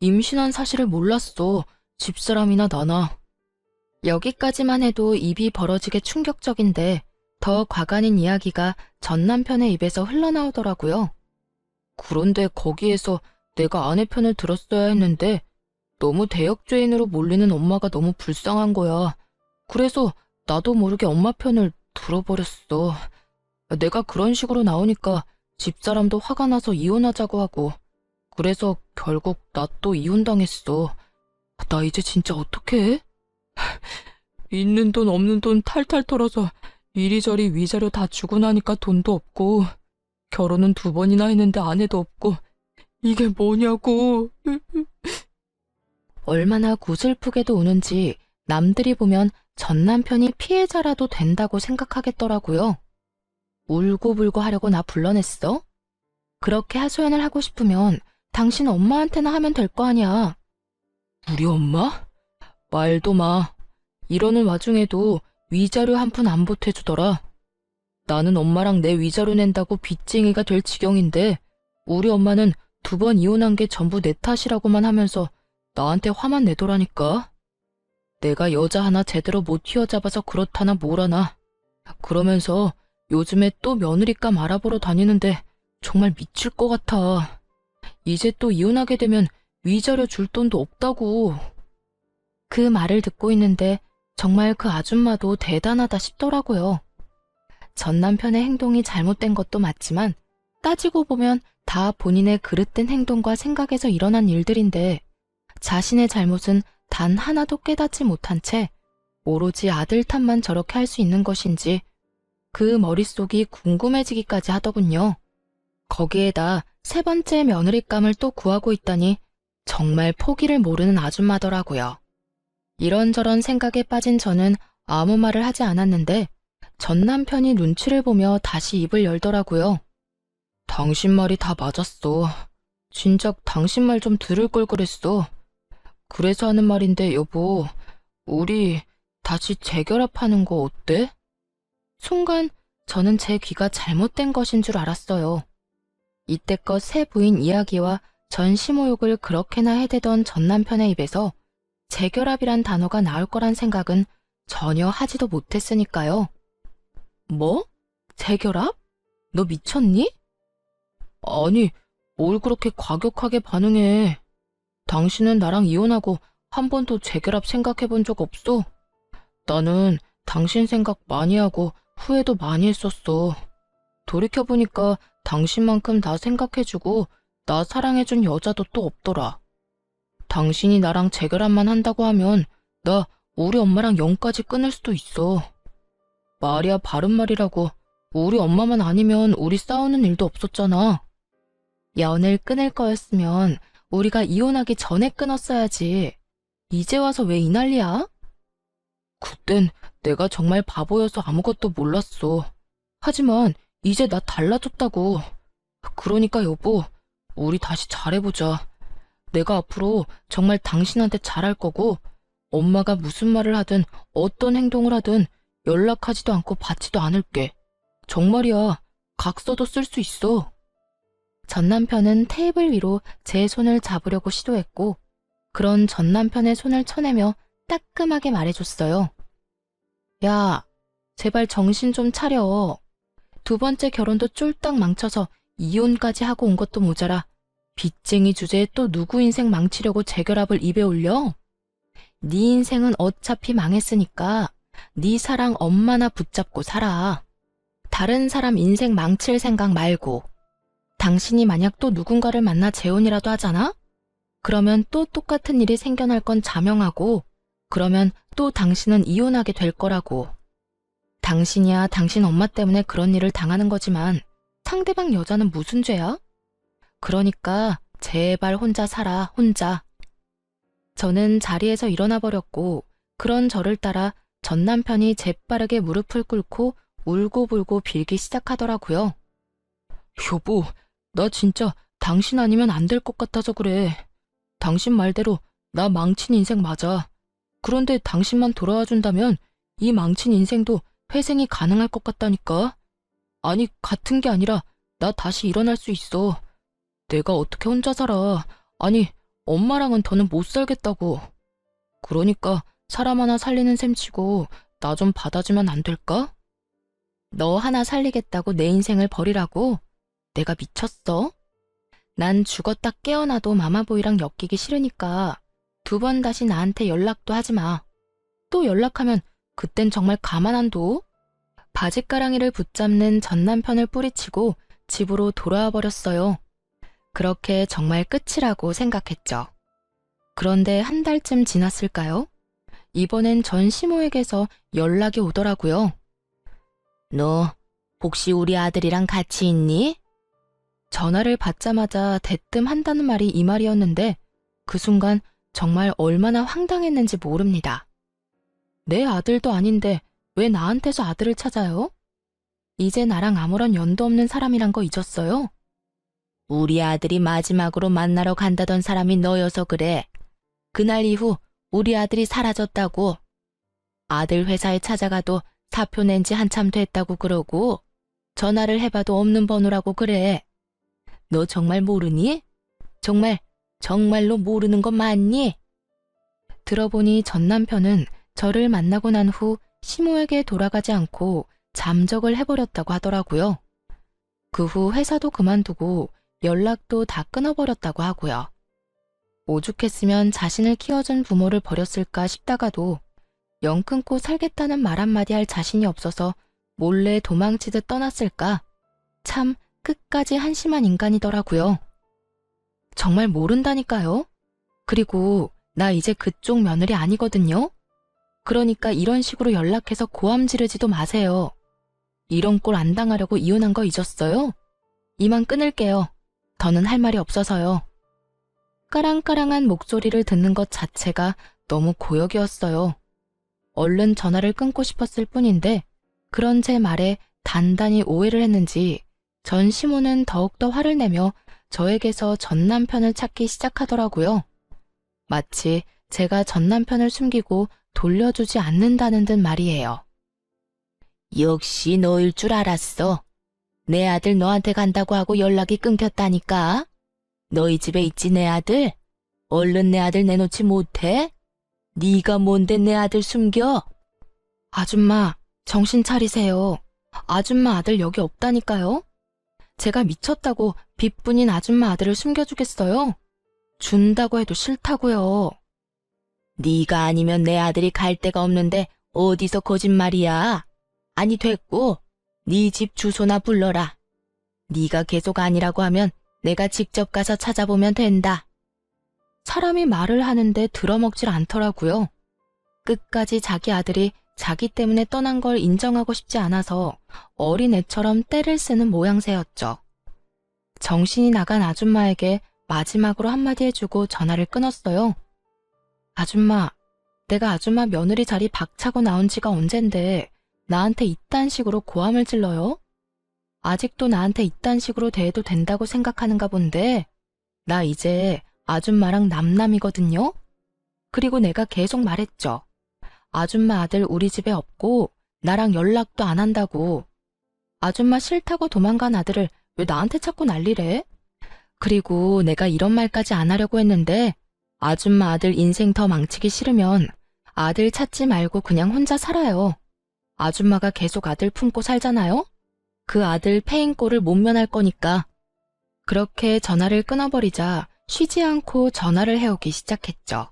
임신한 사실을 몰랐어. 집사람이나 나나. 여기까지만 해도 입이 벌어지게 충격적인데 더 과간인 이야기가 전 남편의 입에서 흘러나오더라고요. 그런데 거기에서 내가 아내 편을 들었어야 했는데 너무 대역죄인으로 몰리는 엄마가 너무 불쌍한 거야. 그래서 나도 모르게 엄마 편을 들어버렸어. 내가 그런 식으로 나오니까 집사람도 화가 나서 이혼하자고 하고 그래서 결국 나 또 이혼당했어. 나 이제 진짜 어떡해? 있는 돈 없는 돈 탈탈 털어서 이리저리 위자료 다 주고 나니까 돈도 없고 결혼은 2번이나 했는데 아내도 없고 이게 뭐냐고. 얼마나 구슬프게도 우는지 남들이 보면 전 남편이 피해자라도 된다고 생각하겠더라고요. 울고불고 하려고 나 불러냈어? 그렇게 하소연을 하고 싶으면 당신 엄마한테나 하면 될 거 아니야. 우리 엄마? 말도 마. 이러는 와중에도 위자료 한 푼 안 보태주더라. 나는 엄마랑 내 위자료 낸다고 빚쟁이가 될 지경인데 우리 엄마는 2번 이혼한 게 전부 내 탓이라고만 하면서 나한테 화만 내더라니까. 내가 여자 하나 제대로 못 휘어잡아서 그렇다나 뭐라나. 그러면서 요즘에 또 며느리감 알아보러 다니는데 정말 미칠 것 같아. 이제 또 이혼하게 되면 위자료 줄 돈도 없다고. 그 말을 듣고 있는데 정말 그 아줌마도 대단하다 싶더라고요. 전 남편의 행동이 잘못된 것도 맞지만 따지고 보면 다 본인의 그릇된 행동과 생각에서 일어난 일들인데 자신의 잘못은 단 하나도 깨닫지 못한 채 오로지 아들 탓만 저렇게 할 수 있는 것인지 그 머릿속이 궁금해지기까지 하더군요. 거기에다 3번째 며느리감을 또 구하고 있다니 정말 포기를 모르는 아줌마더라고요. 이런저런 생각에 빠진 저는 아무 말을 하지 않았는데 전 남편이 눈치를 보며 다시 입을 열더라고요. 당신 말이 다 맞았어. 진작 당신 말 좀 들을 걸 그랬어. 그래서 하는 말인데 여보, 우리 다시 재결합하는 거 어때? 순간 저는 제 귀가 잘못된 것인 줄 알았어요. 이때껏 새 부인 이야기와 전 시모욕을 그렇게나 해대던 전 남편의 입에서 재결합이란 단어가 나올 거란 생각은 전혀 하지도 못했으니까요. 뭐? 재결합? 너 미쳤니? 아니, 뭘 그렇게 과격하게 반응해. 당신은 나랑 이혼하고 한 번도 재결합 생각해 본 적 없어? 나는 당신 생각 많이 하고 후회도 많이 했었어. 돌이켜보니까 당신만큼 나 생각해주고 나 사랑해준 여자도 또 없더라. 당신이 나랑 재결합만 한다고 하면 나 우리 엄마랑 영까지 끊을 수도 있어. 말이야 바른 말이라고. 우리 엄마만 아니면 우리 싸우는 일도 없었잖아. 연을 끊을 거였으면 우리가 이혼하기 전에 끊었어야지. 이제 와서 왜 이 난리야? 그땐 내가 정말 바보여서 아무것도 몰랐어. 하지만 이제 나 달라졌다고. 그러니까 여보, 우리 다시 잘해보자. 내가 앞으로 정말 당신한테 잘할 거고 엄마가 무슨 말을 하든 어떤 행동을 하든 연락하지도 않고 받지도 않을게. 정말이야. 각서도 쓸 수 있어. 전 남편은 테이블 위로 제 손을 잡으려고 시도했고 그런 전 남편의 손을 쳐내며 따끔하게 말해줬어요. 야, 제발 정신 좀 차려. 2번째 결혼도 쫄딱 망쳐서 이혼까지 하고 온 것도 모자라 빚쟁이 주제에 또 누구 인생 망치려고 재결합을 입에 올려? 네 인생은 어차피 망했으니까 네 사랑 엄마나 붙잡고 살아. 다른 사람 인생 망칠 생각 말고. 당신이 만약 또 누군가를 만나 재혼이라도 하잖아? 그러면 또 똑같은 일이 생겨날 건 자명하고 그러면 또 당신은 이혼하게 될 거라고. 당신이야 당신 엄마 때문에 그런 일을 당하는 거지만 상대방 여자는 무슨 죄야? 그러니까 제발 혼자 살아, 혼자. 저는 자리에서 일어나 버렸고 그런 저를 따라 전 남편이 재빠르게 무릎을 꿇고 울고불고 빌기 시작하더라고요. 여보, 나 진짜 당신 아니면 안 될 것 같아서 그래. 당신 말대로 나 망친 인생 맞아. 그런데 당신만 돌아와 준다면 이 망친 인생도 회생이 가능할 것 같다니까. 아니, 같은 게 아니라 나 다시 일어날 수 있어. 내가 어떻게 혼자 살아. 아니, 엄마랑은 더는 못 살겠다고. 그러니까 사람 하나 살리는 셈 치고 나 좀 받아주면 안 될까? 너 하나 살리겠다고 내 인생을 버리라고? 내가 미쳤어? 난 죽었다 깨어나도 마마보이랑 엮이기 싫으니까 2번 다시 나한테 연락도 하지 마. 또 연락하면 그땐 정말 가만 안 둬. 바짓가랑이를 붙잡는 전 남편을 뿌리치고 집으로 돌아와 버렸어요. 그렇게 정말 끝이라고 생각했죠. 그런데 한 달쯤 지났을까요? 이번엔 전 시모에게서 연락이 오더라고요. 너 혹시 우리 아들이랑 같이 있니? 전화를 받자마자 대뜸 한다는 말이 이 말이었는데 그 순간 정말 얼마나 황당했는지 모릅니다. 내 아들도 아닌데 왜 나한테서 아들을 찾아요? 이제 나랑 아무런 연도 없는 사람이란 거 잊었어요? 우리 아들이 마지막으로 만나러 간다던 사람이 너여서 그래. 그날 이후 우리 아들이 사라졌다고. 아들 회사에 찾아가도 사표 낸 지 한참 됐다고 그러고 전화를 해봐도 없는 번호라고 그래. 너 정말 모르니? 정말로 모르는 거 맞니? 들어보니 전 남편은 저를 만나고 난 후 시모에게 돌아가지 않고 잠적을 해버렸다고 하더라고요. 그 후 회사도 그만두고 연락도 다 끊어버렸다고 하고요. 오죽했으면 자신을 키워준 부모를 버렸을까 싶다가도 영 끊고 살겠다는 말 한마디 할 자신이 없어서 몰래 도망치듯 떠났을까? 참 끝까지 한심한 인간이더라고요. 정말 모른다니까요. 그리고 나 이제 그쪽 며느리 아니거든요. 그러니까 이런 식으로 연락해서 고함 지르지도 마세요. 이런 꼴 안 당하려고 이혼한 거 잊었어요? 이만 끊을게요. 더는 할 말이 없어서요. 까랑까랑한 목소리를 듣는 것 자체가 너무 고역이었어요. 얼른 전화를 끊고 싶었을 뿐인데 그런 제 말에 단단히 오해를 했는지 전 시모는 더욱더 화를 내며 저에게서 전 남편을 찾기 시작하더라고요. 마치 제가 전 남편을 숨기고 돌려주지 않는다는 듯 말이에요. 역시 너일 줄 알았어. 내 아들 너한테 간다고 하고 연락이 끊겼다니까. 너희 집에 있지 내 아들? 얼른 내 아들 내놓지 못해? 네가 뭔데 내 아들 숨겨? 아줌마, 정신 차리세요. 아줌마 아들 여기 없다니까요. 제가 미쳤다고 빚뿐인 아줌마 아들을 숨겨주겠어요? 준다고 해도 싫다고요. 네가 아니면 내 아들이 갈 데가 없는데 어디서 거짓말이야. 아니 됐고 네 집 주소나 불러라. 네가 계속 아니라고 하면 내가 직접 가서 찾아보면 된다. 사람이 말을 하는데 들어먹질 않더라고요. 끝까지 자기 아들이 자기 때문에 떠난 걸 인정하고 싶지 않아서 어린애처럼 떼를 쓰는 모양새였죠. 정신이 나간 아줌마에게 마지막으로 한마디 해주고 전화를 끊었어요. 아줌마, 내가 아줌마 며느리 자리 박차고 나온 지가 언젠데 나한테 이딴 식으로 고함을 질러요? 아직도 나한테 이딴 식으로 대해도 된다고 생각하는가 본데 나 이제 아줌마랑 남남이거든요? 그리고 내가 계속 말했죠. 아줌마 아들 우리 집에 없고 나랑 연락도 안 한다고. 아줌마 싫다고 도망간 아들을 왜 나한테 자꾸 난리래? 그리고 내가 이런 말까지 안 하려고 했는데 아줌마 아들 인생 더 망치기 싫으면 아들 찾지 말고 그냥 혼자 살아요. 아줌마가 계속 아들 품고 살잖아요? 그 아들 패인 꼴을 못 면할 거니까. 그렇게 전화를 끊어버리자 쉬지 않고 전화를 해오기 시작했죠.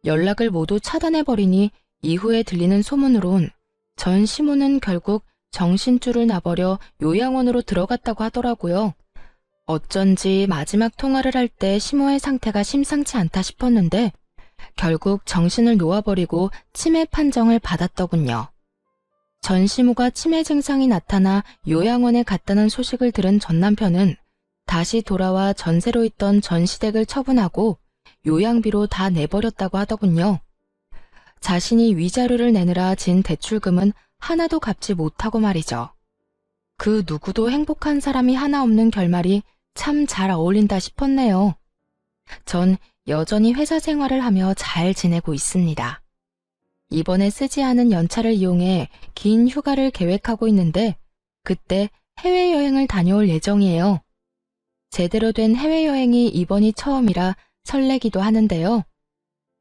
연락을 모두 차단해버리니 이후에 들리는 소문으론 전 시모는 결국 정신줄을 놔버려 요양원으로 들어갔다고 하더라고요. 어쩐지 마지막 통화를 할 때 시모의 상태가 심상치 않다 싶었는데 결국 정신을 놓아버리고 치매 판정을 받았더군요. 전 시모가 치매 증상이 나타나 요양원에 갔다는 소식을 들은 전 남편은 다시 돌아와 전세로 있던 전시댁을 처분하고 요양비로 다 내버렸다고 하더군요. 자신이 위자료를 내느라 진 대출금은 하나도 갚지 못하고 말이죠. 그 누구도 행복한 사람이 하나 없는 결말이 참 잘 어울린다 싶었네요. 전 여전히 회사 생활을 하며 잘 지내고 있습니다. 이번에 쓰지 않은 연차를 이용해 긴 휴가를 계획하고 있는데 그때 해외여행을 다녀올 예정이에요. 제대로 된 해외여행이 이번이 처음이라 설레기도 하는데요.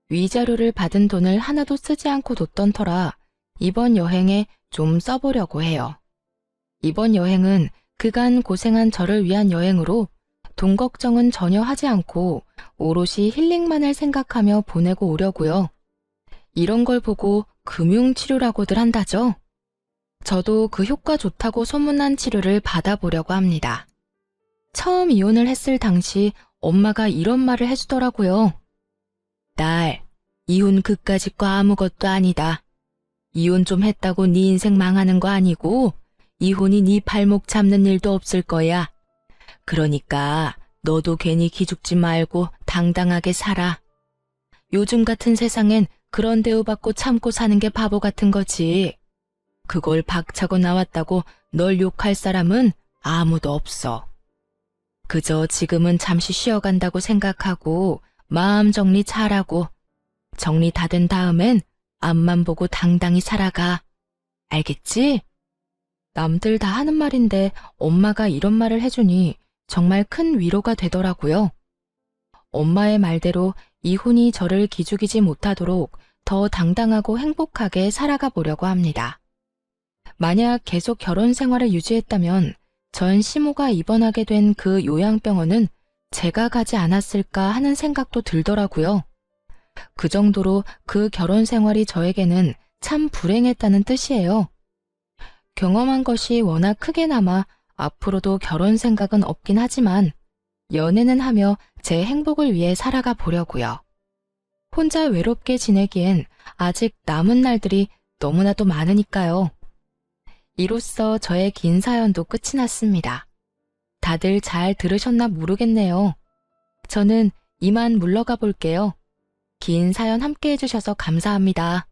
위자료를 받은 돈을 하나도 쓰지 않고 뒀던 터라 이번 여행에 좀 써보려고 해요. 이번 여행은 그간 고생한 저를 위한 여행으로 돈 걱정은 전혀 하지 않고 오롯이 힐링만을 생각하며 보내고 오려고요. 이런 걸 보고 금융치료라고들 한다죠. 저도 그 효과 좋다고 소문난 치료를 받아보려고 합니다. 처음 이혼을 했을 당시 엄마가 이런 말을 해주더라고요. 딸, 이혼 그까짓 거 아무것도 아니다. 이혼 좀 했다고 네 인생 망하는 거 아니고 이혼이 네 발목 잡는 일도 없을 거야. 그러니까 너도 괜히 기죽지 말고 당당하게 살아. 요즘 같은 세상엔 그런 대우받고 참고 사는 게 바보 같은 거지. 그걸 박차고 나왔다고 널 욕할 사람은 아무도 없어. 그저 지금은 잠시 쉬어간다고 생각하고 마음 정리 잘하고 정리 다 된 다음엔 앞만 보고 당당히 살아가. 알겠지? 남들 다 하는 말인데 엄마가 이런 말을 해주니 정말 큰 위로가 되더라고요. 엄마의 말대로 이혼이 저를 기죽이지 못하도록 더 당당하고 행복하게 살아가 보려고 합니다. 만약 계속 결혼 생활을 유지했다면 전 시모가 입원하게 된 그 요양병원은 제가 가지 않았을까 하는 생각도 들더라고요. 그 정도로 그 결혼 생활이 저에게는 참 불행했다는 뜻이에요. 경험한 것이 워낙 크게 남아 앞으로도 결혼 생각은 없긴 하지만 연애는 하며 제 행복을 위해 살아가 보려고요. 혼자 외롭게 지내기엔 아직 남은 날들이 너무나도 많으니까요. 이로써 저의 긴 사연도 끝이 났습니다. 다들 잘 들으셨나 모르겠네요. 저는 이만 물러가 볼게요. 긴 사연 함께 해주셔서 감사합니다.